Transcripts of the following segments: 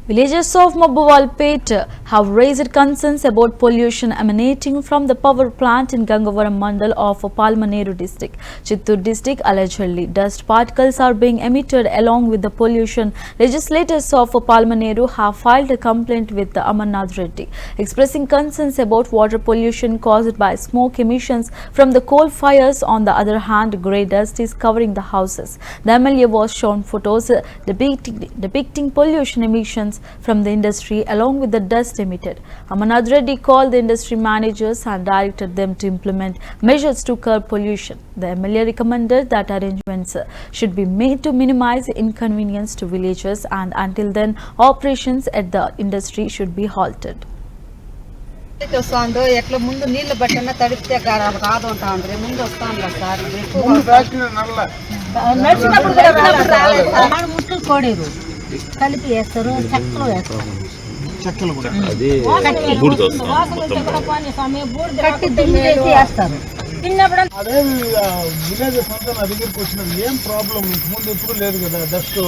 Villagers of Mabbawalpet have raised concerns about pollution emanating from the power plant in Gangavaram Mandal of Palmaneru district. Chittoor district allegedly dust particles are being emitted along with the pollution. Legislators of Palmaneru have filed a complaint with Amarnath Reddy, expressing concerns about water pollution caused by smoke emissions from the coal fires. On the other hand, grey dust is covering the houses. The MLA was shown photos depicting pollution emissions from the industry along with the dust emitted. Amarnath Reddy called the industry managers and directed them to implement measures to curb pollution. The MLA recommended that arrangements should be made to minimize inconvenience to villagers, and until then operations at the industry should be halted. ఎట్లా ముందు నీళ్లు బట్టన తడిపితే కాదు ఉంటా అంటే ముందు వస్తాను sir ముట్లు Koderu కలిపి వేస్తారు చెక్కలు వేస్తారు కట్టి దున్నేసి వేస్తారు అదే విలేజెస్ అంతా నా దగ్గరికి వచ్చినది ఏం ప్రాబ్లం ముందు ఎప్పుడు లేదు కదా డస్ట్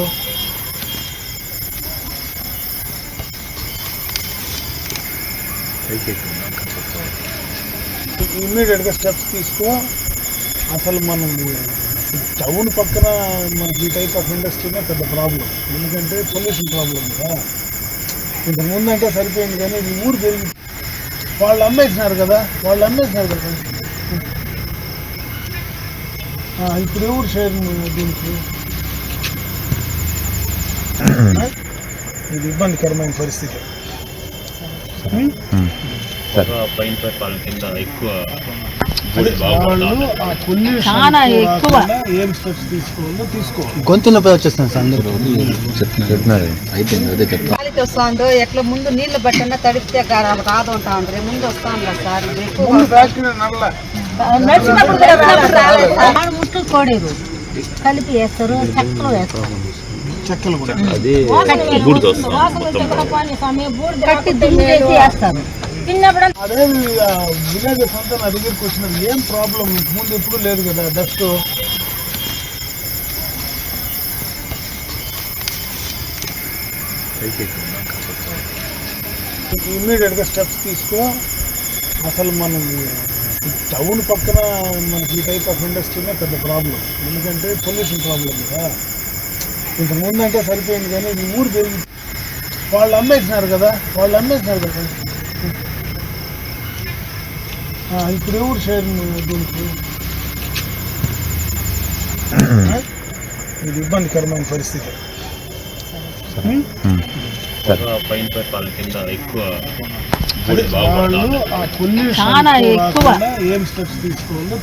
ఇమ్మీడియట్గా స్టెప్స్ తీసుకో అసలు మనం టౌన్ పక్కన మనకి ఈ టైప్ ఆఫ్ ఇండస్ట్రీనే పెద్ద ప్రాబ్లం ఎందుకంటే పొల్యూషన్ ప్రాబ్లం కదా ఇంతకుముందు అంటే సరిపోయింది కానీ ఈ ఊరు పెరిగి వాళ్ళు అమ్మేసినారు కదా ఇప్పుడు ఎవరు షేర్ దీనికి ఇది ఇబ్బందికరమైన పరిస్థితి గొంతు నొప్పి వచ్చేస్తాను సార్ అందరూ చెప్తున్నారు అయిపోయింది అదే గాలికి వస్తుందో ఎట్లా ముందు నీళ్లు బట్టన తడిపితే కాదు ఉంటా అంటే ముందు వస్తాను సార్ ముట్లు కోడేరు కలిపి వేస్తారు చెక్కలు వేస్తారు కట్టి దున్నేసి వేస్తారు అదే విలేజెస్ అంతా నా దగ్గరికి వచ్చినది ఏం ప్రాబ్లం ముందు ఎప్పుడు లేదు కదా డస్ట్ ఇమ్మీడియట్గా స్టెప్స్ తీసుకో అసలు మనం టౌన్ పక్కన మనకి ఈ టైప్ ఆఫ్ ఇండస్ట్రీనే పెద్ద ప్రాబ్లం ఎందుకంటే పొల్యూషన్ ప్రాబ్లం కదా ఇంతకుముందు అంటే సరిపోయింది కానీ ఈ ఊరు పెరిగి వాళ్ళు అమ్మేసినారు కదా ఇప్పుడు ఎవరు షేర్ దీనికి ఇది ఇబ్బందికరమైన పరిస్థితి ఏం స్టెప్స్ తీసుకోవాలో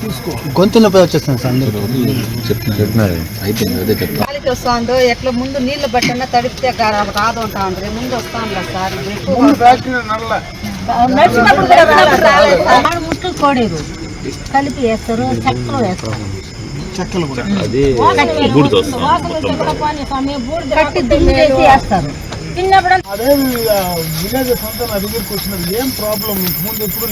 గొంతు నొప్పి వచ్చేస్తాను సార్ అందరూ చెప్తున్నారు అయిపోయింది అదే గాలికి వస్తుందో ఎట్లా ముందు నీళ్లు బట్టన తడిపితే కాదు ఉంటా అంటే ముందు వస్తాను సార్ ముట్లు కోడేరు కలిపి వేస్తారు చెక్కలు వేస్తారు కట్టి దున్నేసి వేస్తారు అదే విలేజెస్ అంతా నా దగ్గరికి వచ్చినది ఏం ప్రాబ్లం ముందు ఎప్పుడు